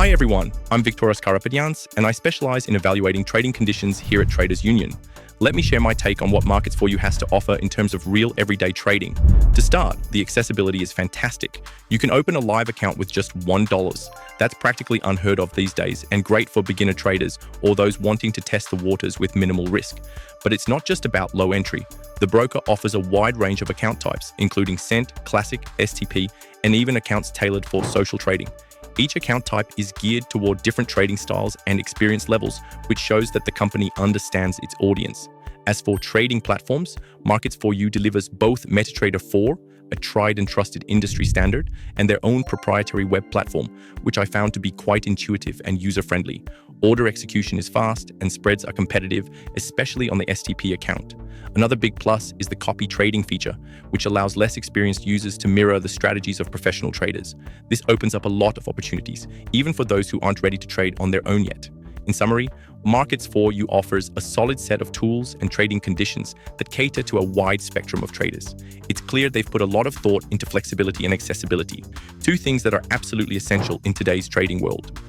Hi everyone, I'm Viktoras Karapetjants, and I specialize in evaluating trading conditions here at Traders Union. Let me share my take on what Markets For You has to offer in terms of real everyday trading. To start, the accessibility is fantastic. You can open a live account with just $1. That's practically unheard of these days and great for beginner traders or those wanting to test the waters with minimal risk. But it's not just about low entry. The broker offers a wide range of account types, including Cent, Classic, STP, and even accounts tailored for social trading. Each account type is geared toward different trading styles and experience levels, which shows that the company understands its audience. As for trading platforms, Markets For You delivers both MetaTrader 4, a tried and trusted industry standard, and their own proprietary web platform, which I found to be quite intuitive and user-friendly. Order execution is fast and spreads are competitive, especially on the STP account. Another big plus is the copy trading feature, which allows less experienced users to mirror the strategies of professional traders. This opens up a lot of opportunities, even for those who aren't ready to trade on their own yet. In summary, Markets For You offers a solid set of tools and trading conditions that cater to a wide spectrum of traders. It's clear they've put a lot of thought into flexibility and accessibility, two things that are absolutely essential in today's trading world.